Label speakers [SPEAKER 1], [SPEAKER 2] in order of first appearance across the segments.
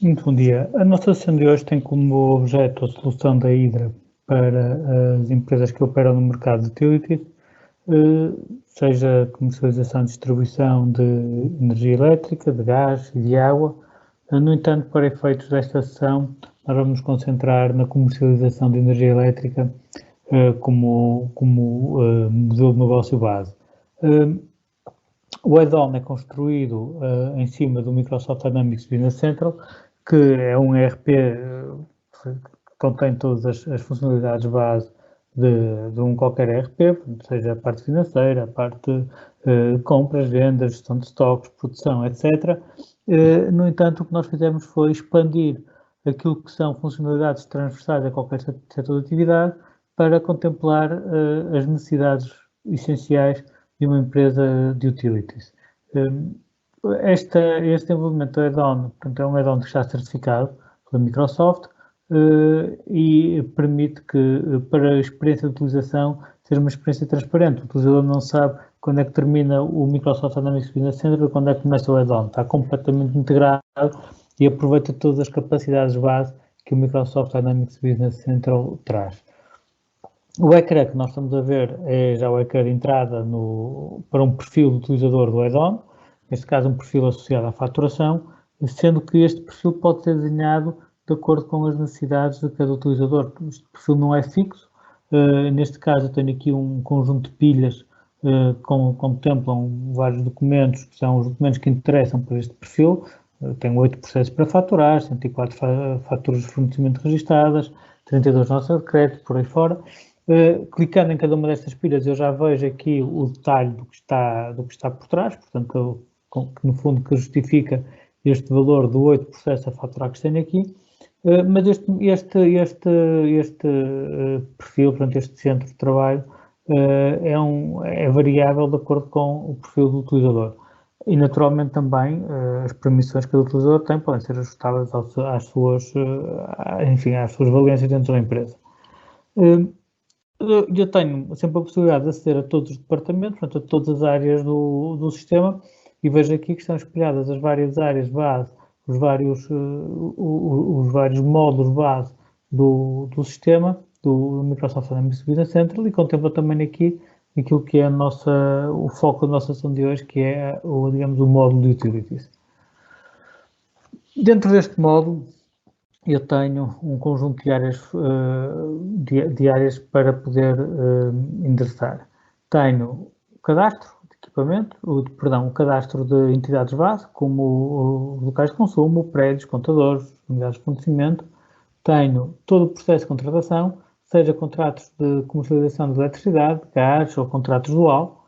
[SPEAKER 1] Muito bom dia. A nossa sessão de hoje tem como objeto a solução da Hidra para as empresas que operam no mercado de utilities, seja comercialização e distribuição de energia elétrica, de gás e de água. No entanto, para efeitos desta sessão, nós vamos nos concentrar na comercialização de energia elétrica como modelo de negócio base. O add-on é construído em cima do Microsoft Dynamics Business Central, que é um ERP que contém todas as funcionalidades base de um qualquer ERP, seja a parte financeira, a parte de compras, vendas, gestão de estoques, produção, etc. No entanto, o que nós fizemos foi expandir aquilo que são funcionalidades transversais a qualquer setor de atividade para contemplar as necessidades essenciais de uma empresa de utilities. Este desenvolvimento do add-on, portanto, é um add-on que está certificado pela Microsoft e permite que, para a experiência de utilização, seja uma experiência transparente. O utilizador não sabe quando é que termina o Microsoft Dynamics Business Central e quando é que começa o add-on. Está completamente integrado e aproveita todas as capacidades base que o Microsoft Dynamics Business Central traz. O ecrã que nós estamos a ver é já o ecrã de entrada para um perfil do utilizador do add-on, neste caso um perfil associado à faturação, sendo que este perfil pode ser desenhado de acordo com as necessidades de cada utilizador. Este perfil não é fixo, neste caso eu tenho aqui um conjunto de pilhas que contemplam vários documentos, que são os documentos que interessam para este perfil. Tenho 8 processos para faturar, 104 faturas de fornecimento registadas, 32 notas de crédito, por aí fora. Clicando em cada uma destas pilhas, eu já vejo aqui o detalhe do que está por trás, portanto, que no fundo que justifica este valor do 8 processos a faturar que tenho aqui. Mas este perfil, portanto, este centro de trabalho, é variável de acordo com o perfil do utilizador. E, naturalmente, também as permissões que o utilizador tem podem ser ajustáveis às suas valências dentro da empresa. Eu tenho sempre a possibilidade de aceder a todos os departamentos, portanto, a todas as áreas do sistema, e vejo aqui que estão espelhadas as várias áreas base, os vários módulos base do sistema, do Microsoft Dynamics Business Central, e contempla também aqui aquilo que é o foco da nossa sessão de hoje, que é, digamos, o módulo de utilities. Dentro deste módulo, eu tenho um conjunto de áreas para poder endereçar. Tenho o cadastro de equipamento, o cadastro de entidades base, como os locais de consumo, prédios, contadores, unidades de fornecimento. Tenho todo o processo de contratação, seja contratos de comercialização de eletricidade, gás ou contratos dual.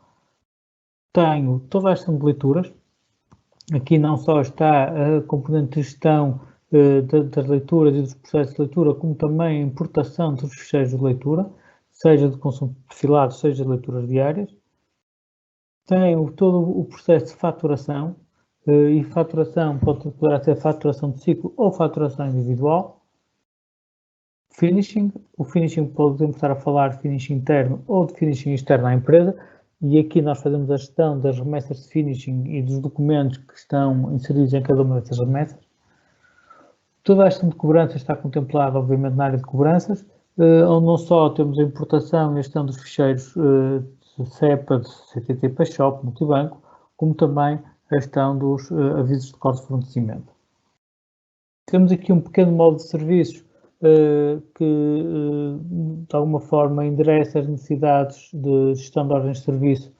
[SPEAKER 1] Tenho toda a gestão de leituras. Aqui não só está a componente de gestão das leituras e dos processos de leitura, como também a importação dos ficheiros de leitura, seja de consumo perfilado, seja de leituras diárias. Tem todo o processo de faturação, e faturação poderá ser faturação de ciclo ou faturação individual. Finishing, o finishing podemos estar a falar de finishing interno ou de finishing externo à empresa, e aqui nós fazemos a gestão das remessas de finishing e dos documentos que estão inseridos em cada uma dessas remessas. Toda a gestão de cobranças está contemplada, obviamente, na área de cobranças, onde não só temos a importação e a gestão dos ficheiros de SEPA, de CTT, PayShop, multibanco, como também a gestão dos avisos de corte de fornecimento. Temos aqui um pequeno módulo de serviços que, de alguma forma, endereça as necessidades de gestão de ordens de serviço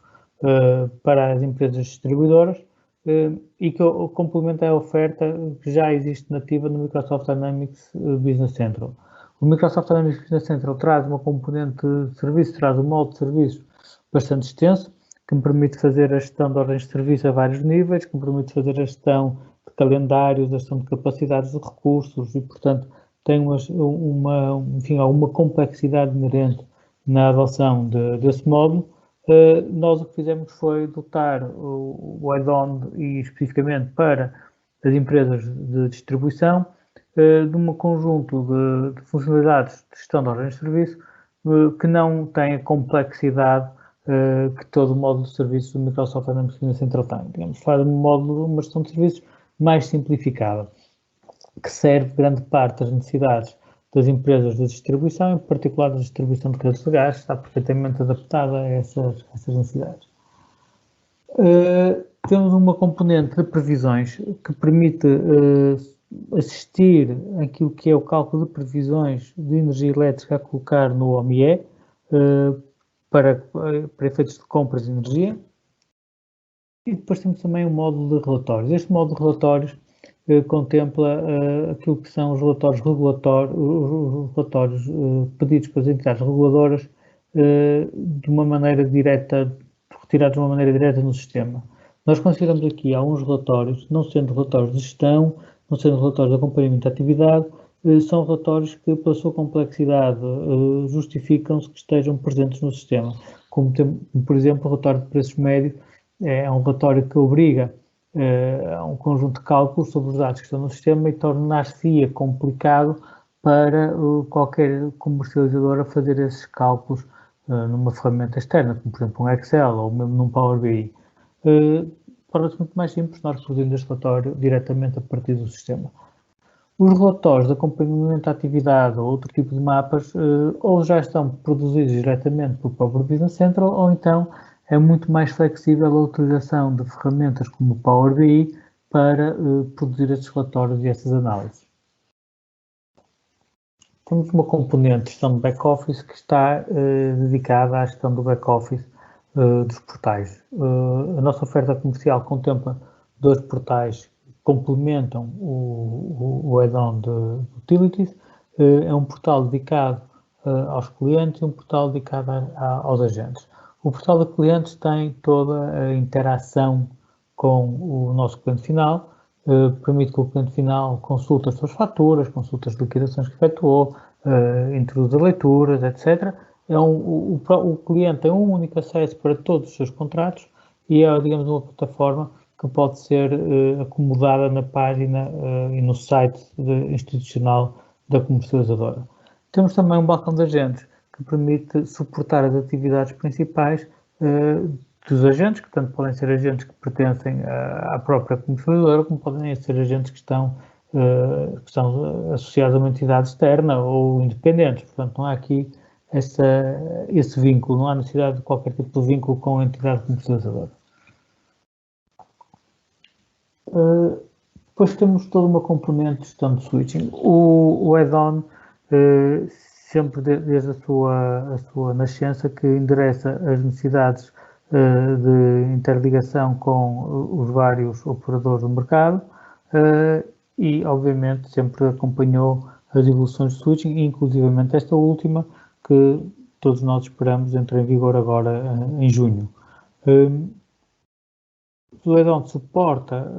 [SPEAKER 1] para as empresas distribuidoras, e que complementa a oferta que já existe nativa no Microsoft Dynamics Business Central. O Microsoft Dynamics Business Central traz uma componente de serviço, traz um modo de serviço bastante extenso, que me permite fazer a gestão de ordens de serviço a vários níveis, que me permite fazer a gestão de calendários, a gestão de capacidades de recursos, e, portanto, tem alguma complexidade inerente na adoção desse módulo. Nós o que fizemos foi dotar o add-on, e especificamente para as empresas de distribuição, de um conjunto de funcionalidades de gestão de ordens de serviço que não tem a complexidade que todo o módulo de serviços do Microsoft Dynamics Business Central tem. Digamos, faz uma gestão de serviços mais simplificada. que serve grande parte das necessidades das empresas de distribuição, em particular da distribuição de redes de gás, está perfeitamente adaptada a essas necessidades. Temos uma componente de previsões que permite assistir àquilo que é o cálculo de previsões de energia elétrica a colocar no OMIE para efeitos de compras de energia. E depois temos também um módulo de relatórios. Este módulo de relatórios contempla aquilo que são os relatórios regulatórios, os relatórios pedidos pelas entidades reguladoras de uma maneira direta, retirados de uma maneira direta no sistema. Nós consideramos aqui alguns relatórios, não sendo relatórios de gestão, não sendo relatórios de acompanhamento de atividade, são relatórios que, pela sua complexidade, justificam-se que estejam presentes no sistema. Como, por exemplo, o relatório de preços médios é um relatório que obriga a um conjunto de cálculos sobre os dados que estão no sistema e tornar-se-ia complicado para qualquer comercializador a fazer esses cálculos numa ferramenta externa, como por exemplo um Excel ou mesmo num Power BI. Torna-se muito mais simples nós produzirmos este relatório diretamente a partir do sistema. Os relatórios de acompanhamento da atividade ou outro tipo de mapas ou já estão produzidos diretamente pelo próprio Business Central ou então é muito mais flexível a utilização de ferramentas como o Power BI para produzir estes relatórios e essas análises. Temos uma componente de gestão de back-office que está dedicada à gestão do back-office dos portais. A nossa oferta comercial contempla 2 portais que complementam o add-on de Utilities. É um portal dedicado aos clientes e um portal dedicado aos agentes. O portal de clientes tem toda a interação com o nosso cliente final, permite que o cliente final consulte as suas faturas, consulte as liquidações que efetuou, introduz leituras, etc. O cliente tem um único acesso para todos os seus contratos e é, digamos, uma plataforma que pode ser acomodada na página e no site institucional da comercializadora. Temos também um balcão de agentes que permite suportar as atividades principais dos agentes, que tanto podem ser agentes que pertencem à própria comercializadora, como podem ser agentes que estão associados a uma entidade externa ou independentes. Portanto, não há aqui esse vínculo, não há necessidade de qualquer tipo de vínculo com a entidade comercializadora. Depois temos toda uma componente de gestão de switching. O add-on sempre desde a sua nascença, que endereça as necessidades de interligação com os vários operadores do mercado e, obviamente, sempre acompanhou as evoluções de switching, inclusivamente esta última, que todos nós esperamos entre em vigor agora em junho. O add-on suporta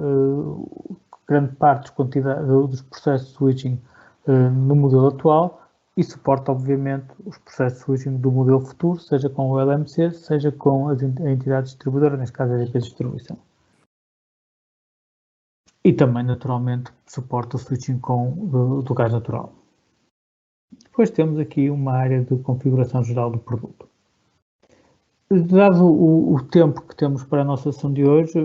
[SPEAKER 1] grande parte dos processos de switching no modelo atual, e suporta, obviamente, os processos de switching do modelo futuro, seja com o LMC, seja com a entidade distribuidora, neste caso a EDP Distribuição. E também, naturalmente, suporta o switching do gás natural. Depois temos aqui uma área de configuração geral do produto. Dado o tempo que temos para a nossa sessão de hoje,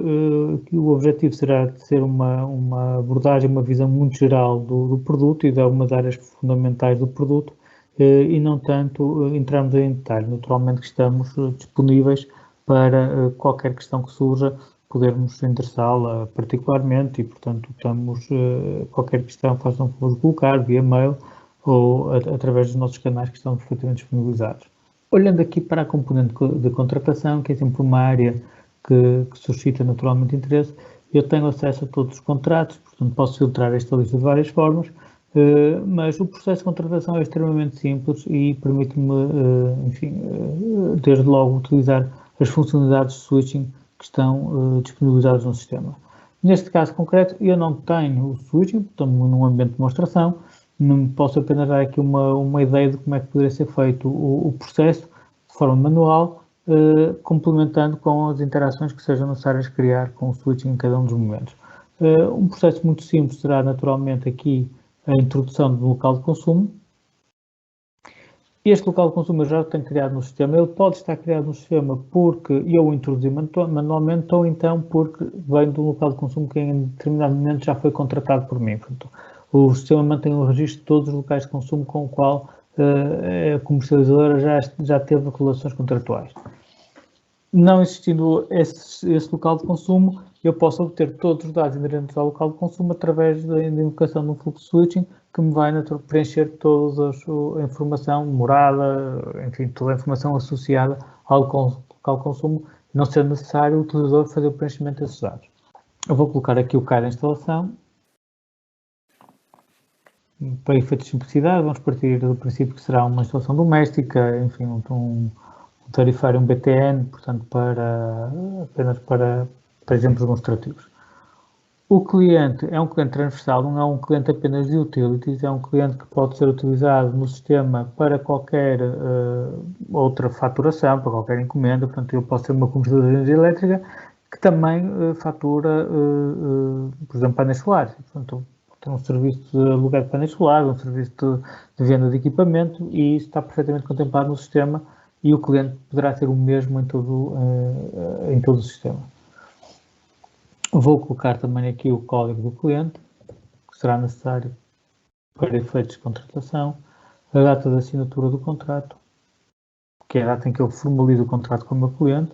[SPEAKER 1] o objetivo será de ser uma abordagem, uma visão muito geral do produto e de algumas áreas fundamentais do produto e não tanto entrarmos em detalhe. Naturalmente que estamos disponíveis para qualquer questão que surja, podermos endereçá-la particularmente e, portanto, qualquer questão façam um favor de colocar via mail ou através dos nossos canais que estão perfeitamente disponibilizados. Olhando aqui para a componente de contratação, que é sempre uma área que suscita naturalmente interesse, eu tenho acesso a todos os contratos, portanto posso filtrar esta lista de várias formas, mas o processo de contratação é extremamente simples e permite-me, desde logo, utilizar as funcionalidades de switching que estão disponibilizadas no sistema. Neste caso concreto, eu não tenho o switching, portanto, num ambiente de demonstração, não posso apenas dar aqui uma ideia de como é que poderia ser feito o processo de forma manual, complementando com as interações que sejam necessárias criar com o switching em cada um dos momentos. Um processo muito simples será naturalmente aqui a introdução do local de consumo. Este local de consumo eu já o tenho criado no sistema, ele pode estar criado no sistema porque eu o introduzi manualmente ou então porque vem do local de consumo que em determinado momento já foi contratado por mim. Portanto, o sistema mantém o registro de todos os locais de consumo com o qual a comercializadora já teve relações contratuais. Não existindo esse local de consumo, eu posso obter todos os dados inerentes ao local de consumo através da invocação de um fluxo switching que me vai preencher toda a informação, morada, enfim, toda a informação associada ao local de consumo, não sendo necessário o utilizador fazer o preenchimento desses dados. Eu vou colocar aqui o CAD da instalação. Para efeitos de simplicidade, vamos partir do princípio que será uma instalação doméstica, enfim, um tarifário, um BTN, portanto, apenas para exemplos demonstrativos. O cliente é um cliente transversal, não é um cliente apenas de utilities, é um cliente que pode ser utilizado no sistema para qualquer outra faturação, para qualquer encomenda. Portanto, eu posso ter uma comercialização de energia elétrica que também fatura, por exemplo, painéis solares. Portanto, tem um serviço de aluguel de painéis solares, um serviço de venda de equipamento, e isso está perfeitamente contemplado no sistema, e o cliente poderá ter o mesmo em todo o sistema. Vou colocar também aqui o código do cliente, que será necessário para efeitos de contratação, a data de assinatura do contrato, que é a data em que eu formalizo o contrato com o meu cliente,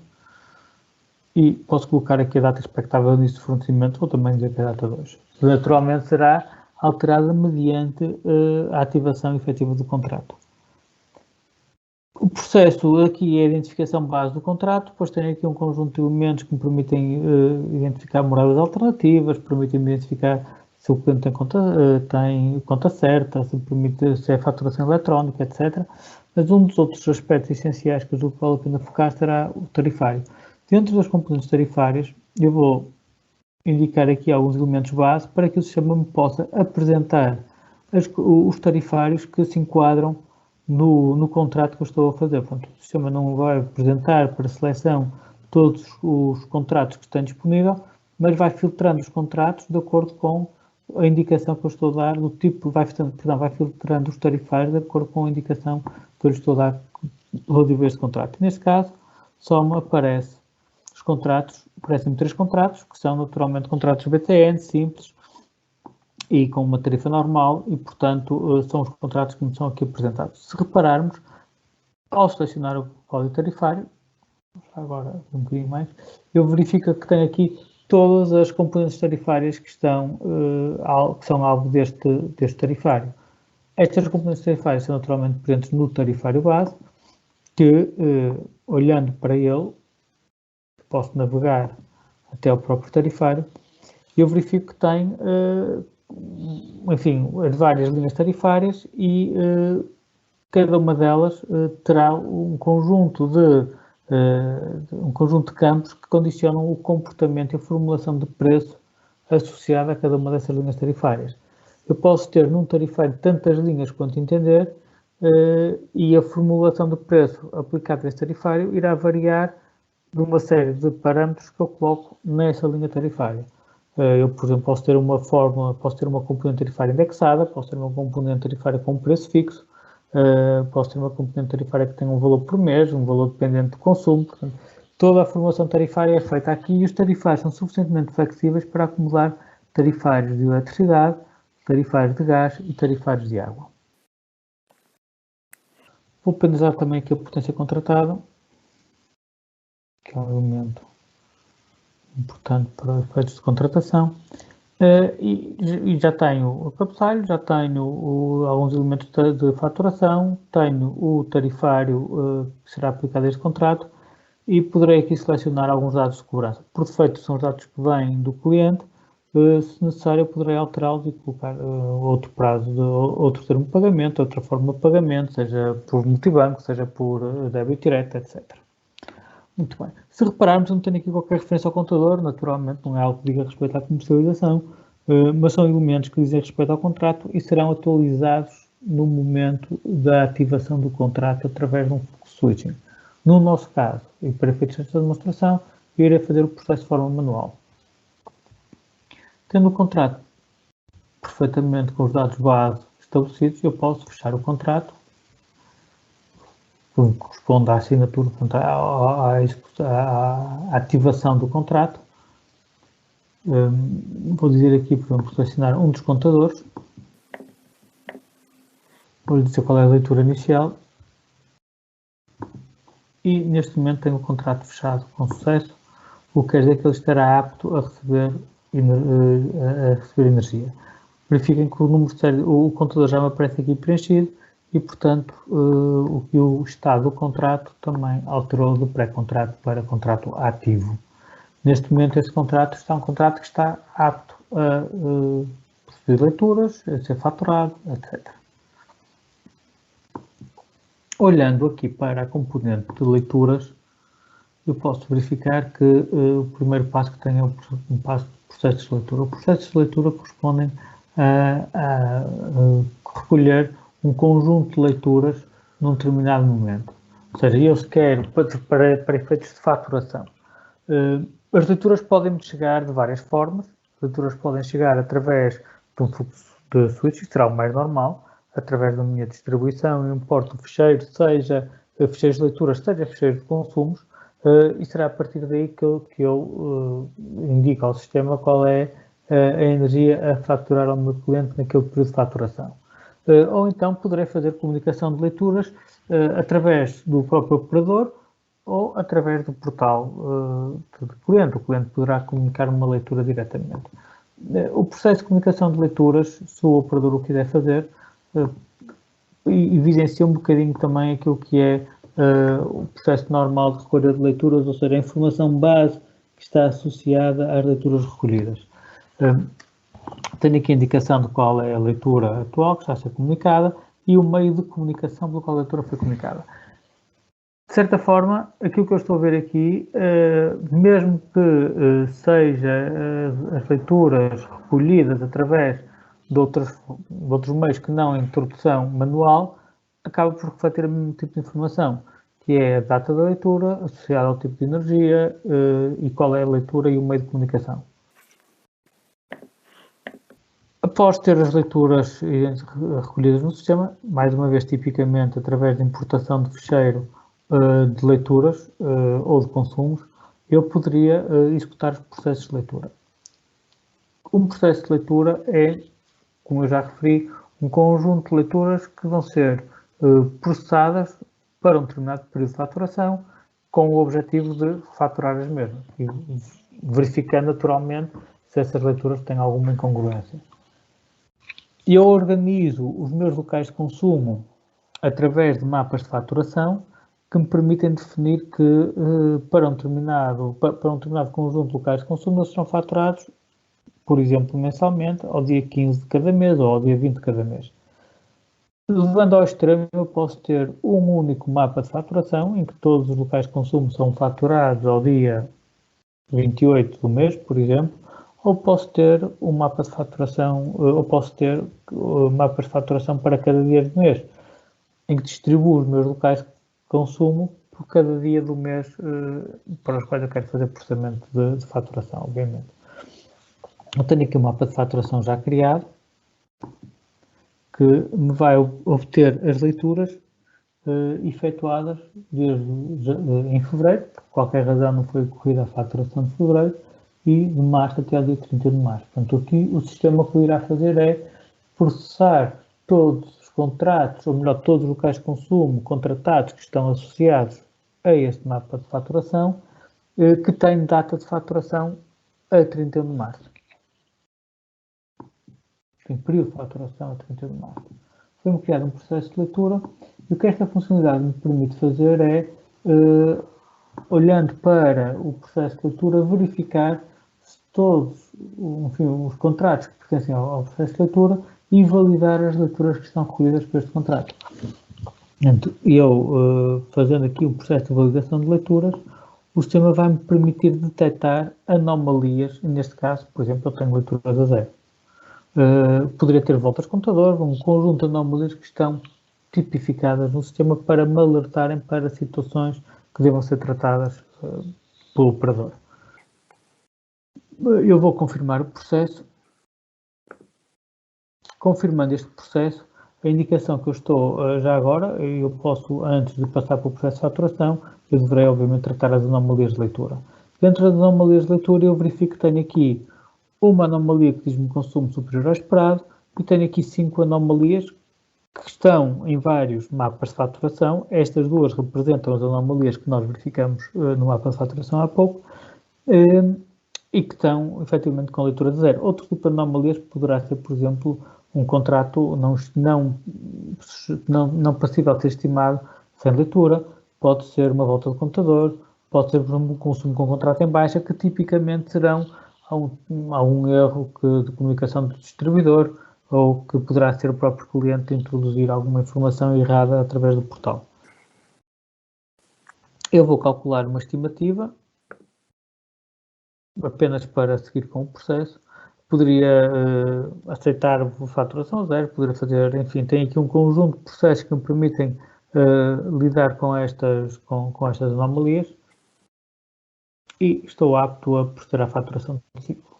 [SPEAKER 1] e posso colocar aqui a data expectável de início de fornecimento, ou também dizer que é a data de hoje. Naturalmente será alterada mediante a ativação efetiva do contrato. O processo aqui é a identificação base do contrato, depois tem aqui um conjunto de elementos que me permitem identificar moradas alternativas, permitem-me identificar se o cliente tem conta certa, se é faturação eletrónica, etc. Mas um dos outros aspectos essenciais que eu julgo que vale a pena focar será o tarifário. Dentro das componentes tarifárias, eu vou indicar aqui alguns elementos base para que o sistema me possa apresentar os tarifários que se enquadram no contrato que eu estou a fazer. Portanto, o sistema não vai apresentar para seleção todos os contratos que estão disponíveis, mas vai filtrando os contratos de acordo com a indicação que eu estou a dar, do tipo, vai filtrando os tarifários de acordo com a indicação que eu lhe estou a dar relativo a este contrato. Neste caso, só me aparecem 3 contratos, que são naturalmente contratos BTN, simples, e com uma tarifa normal, e portanto são os contratos que me são aqui apresentados. Se repararmos, ao selecionar o código tarifário, agora um bocadinho mais, eu verifico que tem aqui todas as componentes tarifárias que são alvo deste tarifário. Estas componentes tarifárias são naturalmente presentes no tarifário base, que olhando para ele, posso navegar até ao próprio tarifário, e eu verifico que tem enfim, as várias linhas tarifárias, e cada uma delas terá um conjunto de campos que condicionam o comportamento e a formulação de preço associada a cada uma dessas linhas tarifárias. Eu posso ter num tarifário tantas linhas quanto entender, e a formulação de preço aplicada a este tarifário irá variar de uma série de parâmetros que eu coloco nessa linha tarifária. Eu, por exemplo, posso ter uma fórmula, posso ter uma componente tarifária indexada, posso ter uma componente tarifária com preço fixo, posso ter uma componente tarifária que tem um valor por mês, um valor dependente do consumo. Portanto, toda a formulação tarifária é feita aqui, e os tarifários são suficientemente flexíveis para acumular tarifários de eletricidade, tarifários de gás e tarifários de água. Vou penalizar também aqui a potência contratada, que é um elemento importante para efeitos de contratação, e já tenho o cabeçalho, já tenho alguns elementos de faturação, tenho o tarifário que será aplicado a este contrato, e poderei aqui selecionar alguns dados de cobrança. Por defeito são os dados que vêm do cliente, se necessário eu poderei alterá-los e colocar outro prazo, outro termo de pagamento, outra forma de pagamento, seja por multibanco, seja por débito direto, etc. Muito bem. Se repararmos, não tenho aqui qualquer referência ao contador, naturalmente não é algo que diga respeito à comercialização, mas são elementos que dizem respeito ao contrato e serão atualizados no momento da ativação do contrato através de um fluxo switching. No nosso caso, e para efeitos desta demonstração, eu irei fazer o processo de forma manual. Tendo o contrato perfeitamente com os dados base estabelecidos, eu posso fechar o contrato, que corresponde à assinatura, portanto, à ativação do contrato. Vou dizer aqui, por exemplo, selecionar um dos contadores, Vou-lhe dizer qual é a leitura inicial. E neste momento tenho o contrato fechado com sucesso, o que quer dizer que ele estará apto a receber energia. Verifiquem que o número de série, o contador já me aparece aqui preenchido e, portanto, o estado do contrato também alterou de pré-contrato para contrato ativo. Neste momento, esse contrato está um contrato que está apto a proceder leituras, a ser faturado, etc. Olhando aqui para a componente de leituras, eu posso verificar que o primeiro passo que tem é um passo de processos de leitura. Os processos de leitura correspondem a recolher um conjunto de leituras num determinado momento. Ou seja, eu se quero, para efeitos de faturação, as leituras podem chegar de várias formas. As leituras podem chegar através de um fluxo de switch, que será o mais normal, através da minha distribuição, eu importo o ficheiro, seja ficheiros de leituras, seja ficheiros de consumos, e será a partir daí que eu indico ao sistema qual é a energia a faturar ao meu cliente naquele período de faturação. Ou então poderei fazer comunicação de leituras através do próprio operador ou através do portal do cliente. O cliente poderá comunicar uma leitura diretamente. O processo de comunicação de leituras, se o operador o quiser fazer, evidencia um bocadinho também aquilo que é o processo normal de recolha de leituras, ou seja, a informação base que está associada às leituras recolhidas. Tenho aqui a indicação de qual é a leitura atual que está a ser comunicada e o meio de comunicação pelo qual a leitura foi comunicada. De certa forma, aquilo que eu estou a ver aqui, mesmo que seja as leituras recolhidas através de outros meios que não a introdução manual, acaba por refletir o mesmo tipo de informação, que é a data da leitura, associada ao tipo de energia e qual é a leitura e o meio de comunicação. Após ter as leituras recolhidas no sistema, mais uma vez tipicamente através de importação de ficheiro de leituras ou de consumos, eu poderia executar os processos de leitura. Um processo de leitura é, como eu já referi, um conjunto de leituras que vão ser processadas para um determinado período de faturação, com o objetivo de faturar as mesmas, e verificando naturalmente se essas leituras têm alguma incongruência. Eu organizo os meus locais de consumo através de mapas de faturação que me permitem definir que para um determinado conjunto de locais de consumo eles serão faturados, por exemplo, mensalmente, ao dia 15 de cada mês ou ao dia 20 de cada mês. Levando ao extremo, eu posso ter um único mapa de faturação, em que todos os locais de consumo são faturados ao dia 28 do mês, por exemplo, ou posso ter um mapa de faturação, ou posso ter mapas de faturação para cada dia do mês, em que distribuo os meus locais de consumo por cada dia do mês para os quais eu quero fazer processamento de faturação, obviamente. Eu tenho aqui um mapa de faturação já criado, que me vai obter as leituras efetuadas em fevereiro, por qualquer razão não foi ocorrida a faturação de fevereiro, e de março até ao dia 31 de março. Portanto, aqui o sistema que irá fazer é processar todos os contratos, ou melhor, todos os locais de consumo contratados que estão associados a este mapa de faturação, que tem data de faturação a 31 de março. Tem período de faturação a 31 de março. Foi-me criado um processo de leitura e o que esta funcionalidade me permite fazer é, olhando para o processo de leitura, verificar se todos os contratos que pertencem ao processo de leitura e validar as leituras que estão recolhidas por este contrato. Portanto, eu, fazendo aqui um processo de validação de leituras, o sistema vai me permitir detectar anomalias, neste caso, por exemplo, eu tenho leituras a zero. Poderia ter voltas computador, um conjunto de anomalias que estão tipificadas no sistema para me alertarem para situações que devam ser tratadas pelo operador. Eu vou confirmar o processo. Confirmando este processo, a indicação que eu estou já agora, eu posso, antes de passar para o processo de faturação, eu deverei, obviamente, tratar as anomalias de leitura. Dentro das anomalias de leitura, eu verifico que tenho aqui uma anomalia que diz-me consumo superior ao esperado e tenho aqui 5 anomalias que estão em vários mapas de faturação. Estas duas representam as anomalias que nós verificamos no mapa de faturação há pouco e que estão, efetivamente, com leitura de zero. Outro tipo de anomalias poderá ser, por exemplo, um contrato não passível de ser estimado sem leitura, pode ser uma volta do computador, pode ser, por exemplo, um consumo com contrato em baixa, que tipicamente serão algum erro de comunicação do distribuidor, ou que poderá ser o próprio cliente introduzir alguma informação errada através do portal. Eu vou calcular uma estimativa, apenas para seguir com o processo. Poderia aceitar a faturação zero, poderia fazer, enfim, tem aqui um conjunto de processos que me permitem lidar com estas anomalias e estou apto a proceder à faturação de ciclo.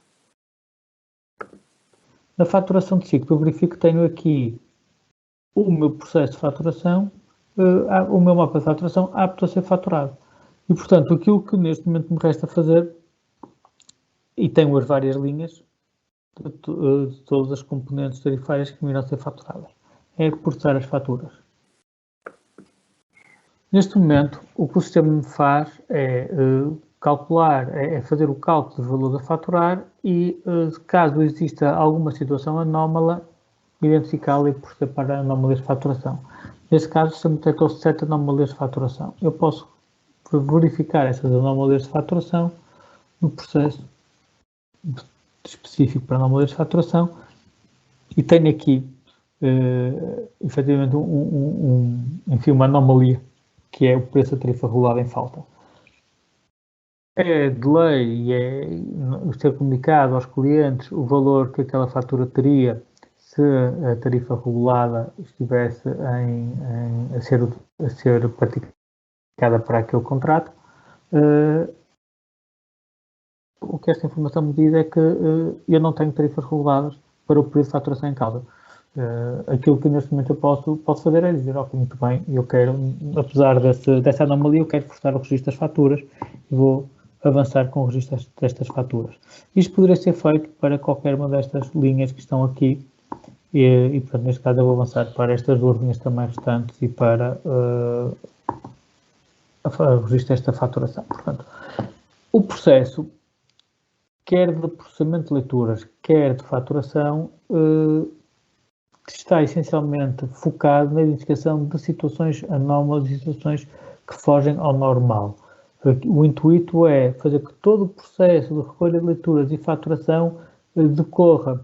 [SPEAKER 1] Na faturação de ciclo, eu verifico que tenho aqui o meu processo de faturação, o meu mapa de faturação apto a ser faturado. E, portanto, aquilo que neste momento me resta fazer, e tenho as várias linhas de todas as componentes tarifárias que me irão ser faturadas, é processar as faturas. Neste momento, o que o sistema me faz é fazer o cálculo do valor a faturar e, caso exista alguma situação anómala, identificá-la e proceder para anomalias de faturação. Neste caso, o sistema detectou 7 anomalias de faturação. Eu posso verificar essas anomalias de faturação no processo específico para anomalias de faturação e tenho aqui, efetivamente, enfim, uma anomalia, que é o preço da tarifa regulada em falta. É de lei e é ser comunicado aos clientes o valor que aquela fatura teria se a tarifa regulada estivesse a ser praticada para aquele contrato. O que esta informação me diz é que eu não tenho tarifas reguladas para o período de faturação em causa. Aquilo que neste momento eu posso fazer é dizer, ok, muito bem, eu quero, apesar dessa anomalia, eu quero forçar o registro das faturas e vou avançar com o registro destas faturas. Isto poderia ser feito para qualquer uma destas linhas que estão aqui e portanto, neste caso eu vou avançar para estas duas linhas também restantes e para o registro desta faturação. Portanto, o processo, quer de processamento de leituras, quer de faturação, está essencialmente focado na identificação de situações anómalas e situações que fogem ao normal. O intuito é fazer que todo o processo de recolha de leituras e faturação decorra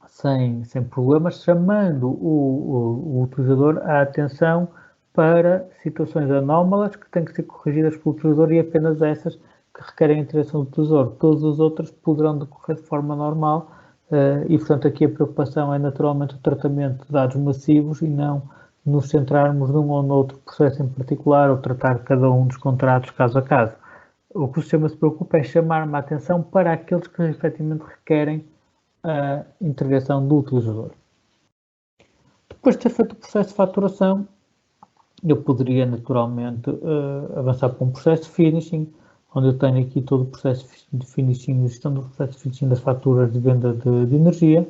[SPEAKER 1] sem problemas, chamando o utilizador à atenção para situações anómalas que têm que ser corrigidas pelo utilizador e apenas essas que requerem a intervenção do utilizador. Todas as outras poderão decorrer de forma normal e, portanto, aqui a preocupação é naturalmente o tratamento de dados massivos e não nos centrarmos num ou noutro processo em particular ou tratar cada um dos contratos caso a caso. O que o sistema se preocupa é chamar-me a atenção para aqueles que efetivamente requerem a intervenção do utilizador. Depois de ter feito o processo de faturação, eu poderia naturalmente avançar para um processo de finishing, onde eu tenho aqui todo o processo de finishing, gestão do processo de finishing das faturas de venda de energia.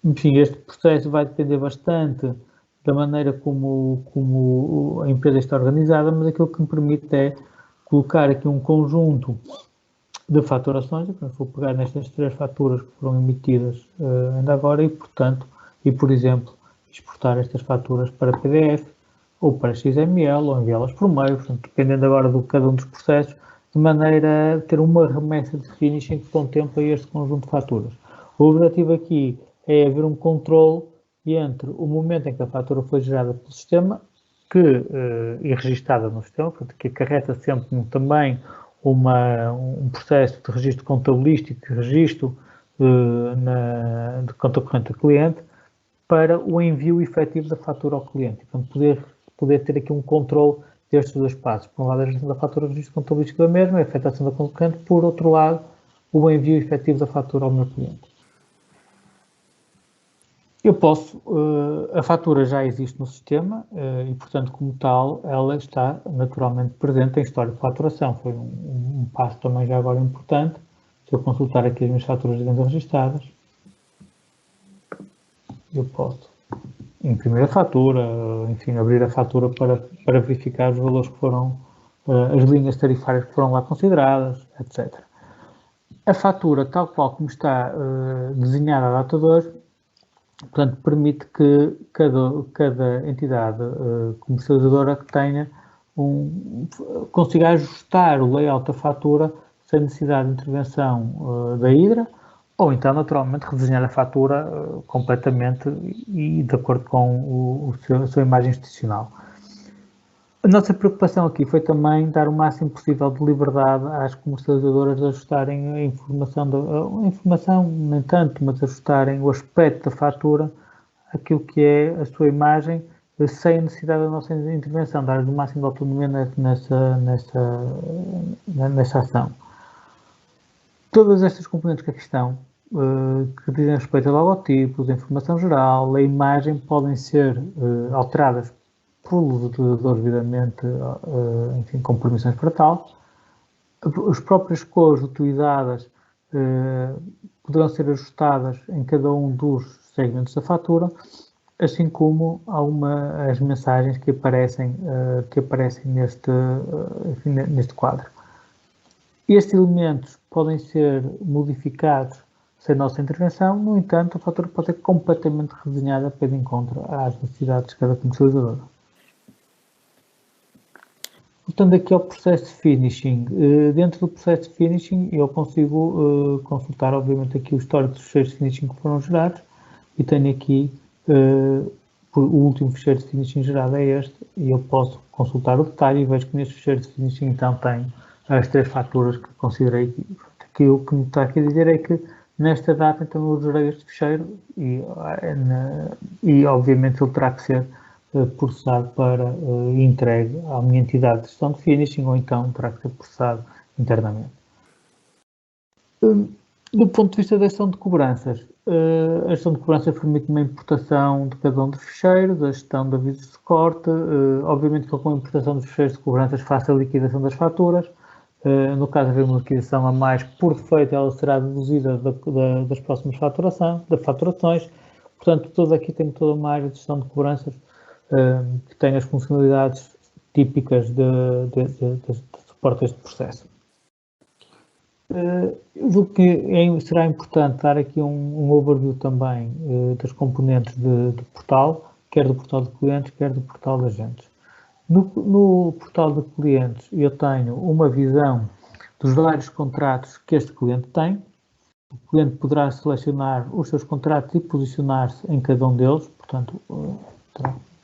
[SPEAKER 1] Enfim, este processo vai depender bastante da maneira como a empresa está organizada, mas aquilo que me permite é colocar aqui um conjunto de faturações. Eu vou pegar nestas 3 faturas que foram emitidas ainda agora e, portanto, por exemplo, exportar estas faturas para PDF ou para XML ou enviá-las por mail, portanto, dependendo agora de cada um dos processos, de maneira a ter uma remessa de finishing que contempla este conjunto de faturas. O objetivo aqui é haver um controle entre o momento em que a fatura foi gerada pelo sistema e registada no sistema, portanto, que acarreta sempre também um processo de registro contabilístico, de registro de conta corrente a cliente, para o envio efetivo da fatura ao cliente. Portanto, poder ter aqui um controle destes 2 passos. Por um lado, a gestão da fatura, o registro contabilístico da mesma, a efetivação da conta corrente, por outro lado, o envio efetivo da fatura ao meu cliente. A fatura já existe no sistema e, portanto, como tal, ela está naturalmente presente em história de faturação. Foi um passo também já agora importante. Se eu consultar aqui as minhas faturas de venda registadas, eu posso imprimir a fatura, enfim, abrir a fatura para verificar os valores que foram, as linhas tarifárias que foram lá consideradas, etc. A fatura, tal qual como está desenhada a data de hoje, portanto, permite que cada entidade comercializadora que tenha consiga ajustar o layout da fatura sem necessidade de intervenção da Hidra, ou então, naturalmente, redesenhar a fatura completamente e de acordo com a sua imagem institucional. A nossa preocupação aqui foi também dar o máximo possível de liberdade às comercializadoras de ajustarem a informação, nem tanto, mas ajustarem o aspecto da fatura àquilo que é a sua imagem, sem a necessidade da nossa intervenção, dar-lhes o máximo de autonomia nessa ação. Todas estas componentes que aqui estão, que dizem respeito a logotipos, a informação geral, a imagem, podem ser alteradas pelos utilizadores devidamente, enfim, com permissões para tal. As próprias cores utilizadas poderão ser ajustadas em cada um dos segmentos da fatura, assim como as mensagens que aparecem neste quadro. Estes elementos podem ser modificados sem nossa intervenção, no entanto, a fatura pode ser completamente redesenhada para ir de encontro às necessidades de cada comercializador. Voltando aqui ao processo de finishing, dentro do processo de finishing eu consigo consultar, obviamente, aqui o histórico dos fecheiros de finishing que foram gerados e tenho aqui o último fecheiro de finishing gerado é este e eu posso consultar o detalhe e vejo que neste fecheiro de finishing então tenho as 3 faturas que considerei aqui. Aqui o que me está aqui a dizer é que nesta data então eu gerei este fecheiro e obviamente ele terá que ser processado para entregue à minha entidade de gestão de finishing ou então terá que ser processado internamente. Do ponto de vista da gestão de cobranças, a gestão de cobranças permite uma importação de cada um dos ficheiros, a gestão de avisos de corte, obviamente que com a importação dos ficheiros de cobranças faça a liquidação das faturas, no caso de haver uma liquidação a mais, por defeito ela será deduzida das próximas faturações, portanto todo aqui tem toda uma área de gestão de cobranças que tem as funcionalidades típicas de suporte a este processo. Julgo que será importante dar aqui um overview também das componentes de portal, quer do portal de clientes, quer do portal de agentes. No portal de clientes eu tenho uma visão dos vários contratos que este cliente tem. O cliente poderá selecionar os seus contratos e posicionar-se em cada um deles, portanto,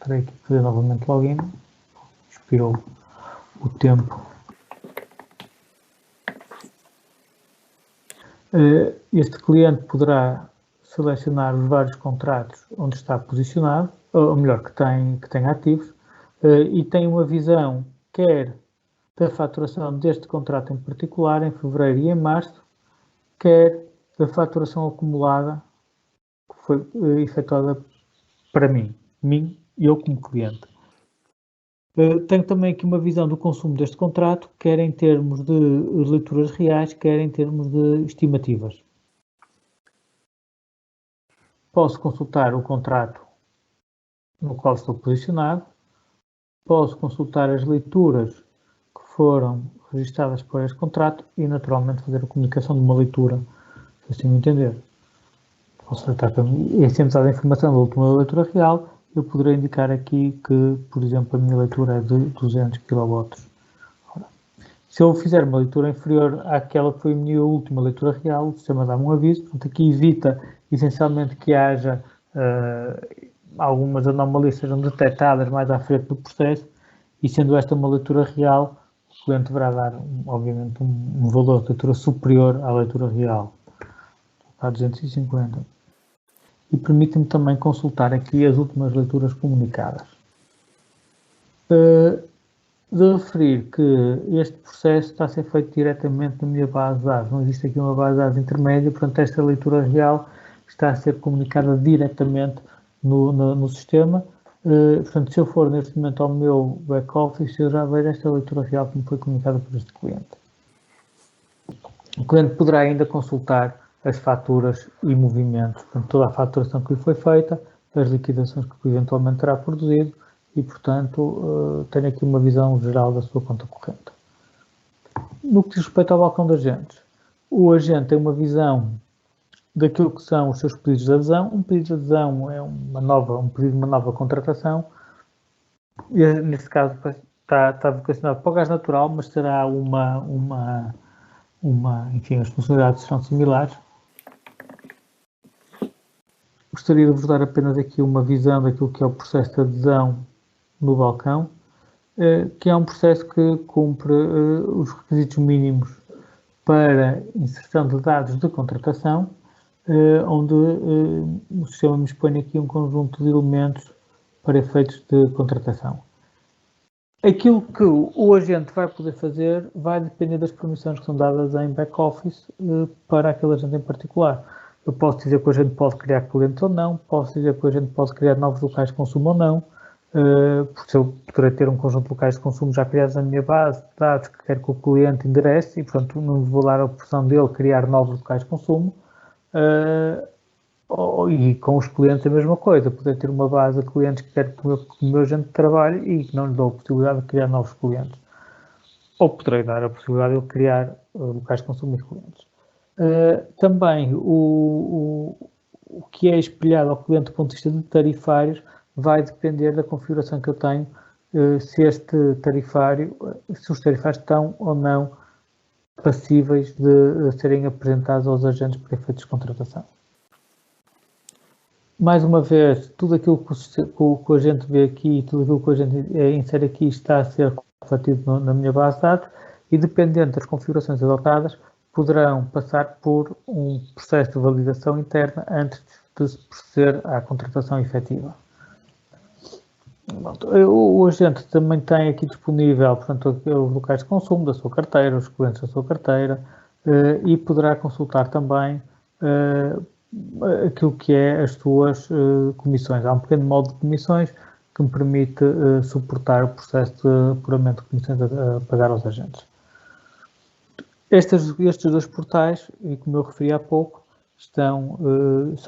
[SPEAKER 1] terei que fazer novamente login, expirou o tempo. Este cliente poderá selecionar os vários contratos onde está posicionado, ou melhor, que tem ativos, e tem uma visão quer da faturação deste contrato em particular, em fevereiro e em março, quer da faturação acumulada que foi efetuada para mim, eu como cliente. Tenho também aqui uma visão do consumo deste contrato, quer em termos de leituras reais, quer em termos de estimativas. Posso consultar o contrato no qual estou posicionado, posso consultar as leituras que foram registadas por este contrato e, naturalmente, fazer a comunicação de uma leitura, se assim me entender. Posso tratar e sempre dada a informação da última leitura real, eu poderei indicar aqui que, por exemplo, a minha leitura é de 200 kW. Se eu fizer uma leitura inferior àquela que foi a minha última leitura real, o sistema dá-me um aviso. Portanto, aqui evita, essencialmente, que haja algumas anomalias sejam detectadas mais à frente do processo e, sendo esta uma leitura real, o cliente deverá dar, obviamente, um valor de leitura superior à leitura real, a 250. E permite-me também consultar aqui as últimas leituras comunicadas. De referir que este processo está a ser feito diretamente na minha base de dados, não existe aqui uma base de dados intermédia, portanto esta leitura real está a ser comunicada diretamente no sistema. Portanto, se eu for neste momento ao meu back-office, eu já vejo esta leitura real que me foi comunicada por este cliente. O cliente poderá ainda consultar as faturas e movimentos, portanto, toda a faturação que lhe foi feita, as liquidações que eventualmente terá produzido e, portanto, tenho aqui uma visão geral da sua conta corrente. No que diz respeito ao balcão de agentes, o agente tem uma visão daquilo que são os seus pedidos de adesão. Um pedido de adesão é um pedido de uma nova contratação. E, neste caso, está vocacionado para o gás natural, mas terá enfim, as funcionalidades serão similares. Gostaria de vos dar apenas aqui uma visão daquilo que é o processo de adesão no balcão, que é um processo que cumpre os requisitos mínimos para inserção de dados de contratação, onde o sistema me expõe aqui um conjunto de elementos para efeitos de contratação. Aquilo que o agente vai poder fazer vai depender das permissões que são dadas em back-office para aquele agente em particular. Eu posso dizer que o agente pode criar clientes ou não, posso dizer que o agente pode criar novos locais de consumo ou não, porque eu poderei ter um conjunto de locais de consumo já criados na minha base de dados que quero que o cliente enderece e, portanto, não vou dar a opção dele criar novos locais de consumo. E com os clientes a mesma coisa, poder ter uma base de clientes que quero que o meu agente trabalhe e que não lhe dou a possibilidade de criar novos clientes. Ou poderei dar a possibilidade de criar locais de consumo e clientes. Também o que é espelhado ao cliente do ponto de vista de tarifários vai depender da configuração que eu tenho, se os tarifários estão ou não passíveis de serem apresentados aos agentes para efeitos de contratação. Mais uma vez, tudo aquilo que a gente vê aqui, tudo aquilo que a gente insere aqui está a ser refletido na minha base de dados e, dependendo das configurações adotadas, poderão passar por um processo de validação interna antes de se proceder à contratação efetiva. O agente também tem aqui disponível, portanto, os locais de consumo da sua carteira, os clientes da sua carteira e poderá consultar também aquilo que é as suas comissões. Há um pequeno modo de comissões que me permite suportar o processo de apuramento de comissões a pagar aos agentes. Estes dois portais, e como eu referi há pouco, são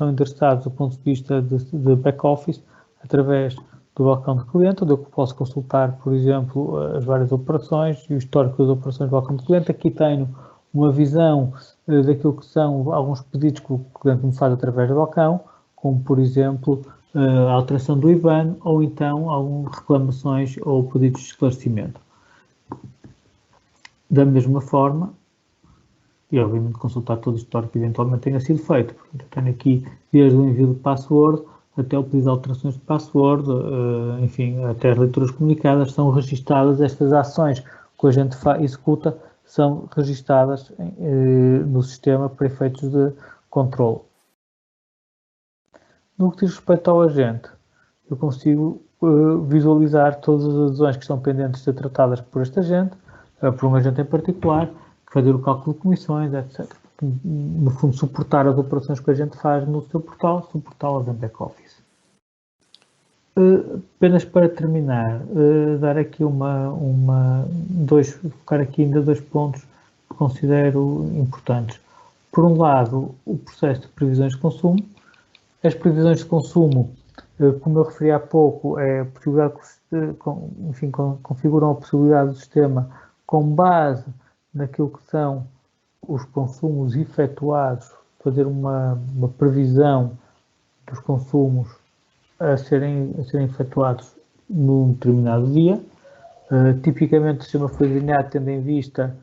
[SPEAKER 1] endereçados do ponto de vista de back-office através do balcão de cliente, onde eu posso consultar, por exemplo, as várias operações e o histórico das operações do balcão de cliente. Aqui tenho uma visão daquilo que são alguns pedidos que o cliente me faz através do balcão, como, por exemplo, a alteração do IBAN ou então algumas reclamações ou pedidos de esclarecimento. Da mesma forma, e obviamente consultar todo o histórico que eventualmente tenha sido feito. Portanto, eu tenho aqui desde o envio de password até o pedido de alterações de password, enfim, até as leituras comunicadas são registadas, estas ações que a gente executa são registadas no sistema para efeitos de controle. No que diz respeito ao agente, eu consigo visualizar todas as adesões que estão pendentes de ser tratadas por este agente, por um agente em particular, fazer o cálculo de comissões, etc. No fundo, suportar as operações que a gente faz no seu portal, suportá-las em back-office. Apenas para terminar, dar aqui focar aqui ainda dois pontos que considero importantes. Por um lado, o processo de previsões de consumo. As previsões de consumo, como eu referi há pouco, é a possibilidade, enfim, configuram a possibilidade do sistema com base naquilo que são os consumos efetuados, fazer uma previsão dos consumos a serem efetuados num determinado dia. Tipicamente o sistema foi desenhado tendo em vista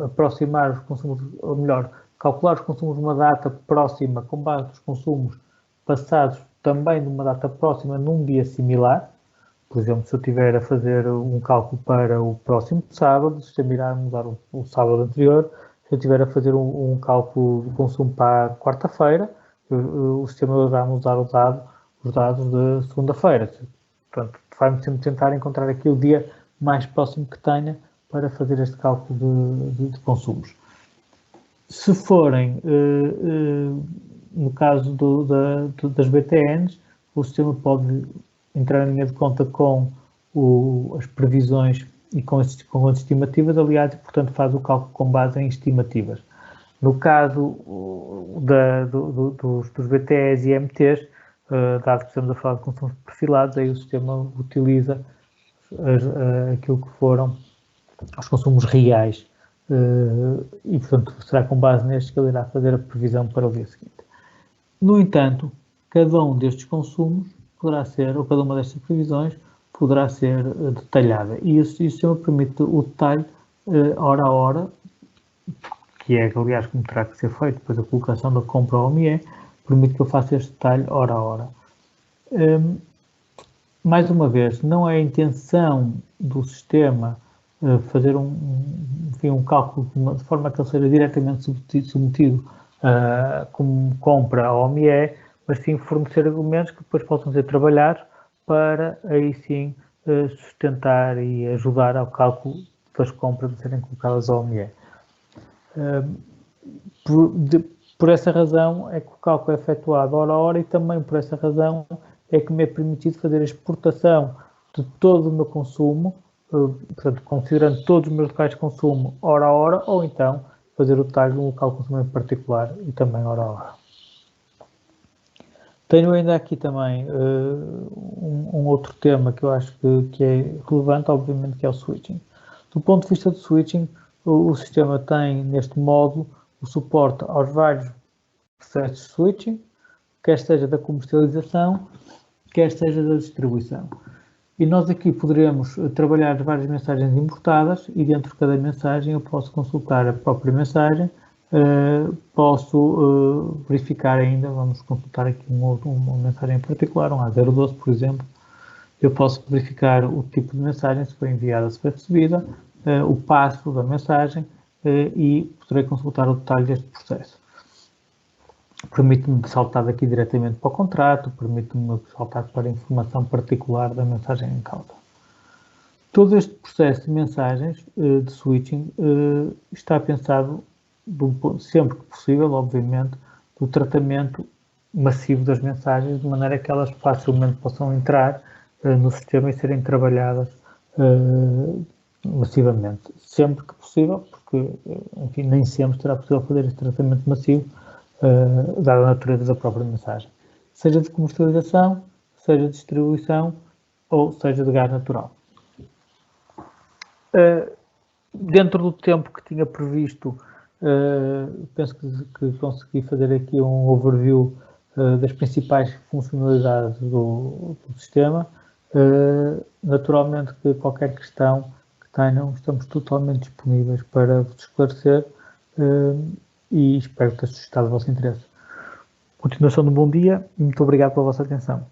[SPEAKER 1] aproximar os consumos, ou melhor, calcular os consumos de uma data próxima com base nos consumos passados também de uma data próxima num dia similar. Por exemplo, se eu estiver a fazer um cálculo para o próximo sábado, o sistema irá mudar o sábado anterior. Se eu estiver a fazer um cálculo de consumo para a quarta-feira, o sistema irá mudar os dados de segunda-feira. Portanto, vai-me sempre tentar encontrar aqui o dia mais próximo que tenha para fazer este cálculo de consumos. Se forem, no caso das BTNs, o sistema pode entrar em linha de conta com as previsões e com as estimativas, aliás, e, portanto, faz o cálculo com base em estimativas. No caso dos BTEs e MTs, dado que estamos a falar de consumos perfilados, aí o sistema utiliza aquilo que foram os consumos reais e, portanto, será com base nestes que ele irá fazer a previsão para o dia seguinte. No entanto, cada um destes consumos poderá ser, ou cada uma destas previsões, poderá ser detalhada. E o sistema permite o detalhe hora a hora, que é, aliás, como terá que ser feito depois da colocação da compra ao OMIE, permite que eu faça este detalhe hora a hora. Mais uma vez, não é a intenção do sistema fazer um cálculo de forma que ele seja diretamente submetido como compra ao OMIE, mas sim fornecer argumentos que depois possam ser trabalhados para aí sim sustentar e ajudar ao cálculo das compras a serem colocadas ao OMIE. Por essa razão é que o cálculo é efetuado hora a hora e também por essa razão é que me é permitido fazer a exportação de todo o meu consumo, portanto, considerando todos os meus locais de consumo hora a hora, ou então fazer o detalhe de um local de consumo em particular e também hora a hora. Tenho ainda aqui também um outro tema que eu acho que é relevante, obviamente, que é o switching. Do ponto de vista do switching, o sistema tem, neste módulo, o suporte aos vários processos de switching, quer seja da comercialização, quer seja da distribuição. E nós aqui poderemos trabalhar várias mensagens importadas e dentro de cada mensagem eu posso consultar a própria mensagem, posso verificar ainda, vamos consultar aqui uma mensagem em particular, um A012, por exemplo, eu posso verificar o tipo de mensagem, se foi enviada, se foi recebida, o passo da mensagem e poderei consultar o detalhe deste processo. Permite-me saltar daqui diretamente para o contrato, permite-me saltar para a informação particular da mensagem em causa. Todo este processo de mensagens de switching está pensado, sempre que possível, obviamente, do tratamento massivo das mensagens, de maneira que elas facilmente possam entrar no sistema e serem trabalhadas massivamente. Sempre que possível, porque, enfim, nem sempre será possível fazer este tratamento massivo, dada a natureza da própria mensagem, seja de comercialização, seja de distribuição ou seja de gás natural. Dentro do tempo que tinha previsto, penso que consegui fazer aqui um overview das principais funcionalidades do sistema. Naturalmente que qualquer questão que tenham, estamos totalmente disponíveis para vos esclarecer e espero ter suscitado o vosso interesse. Continuação de um bom dia e muito obrigado pela vossa atenção.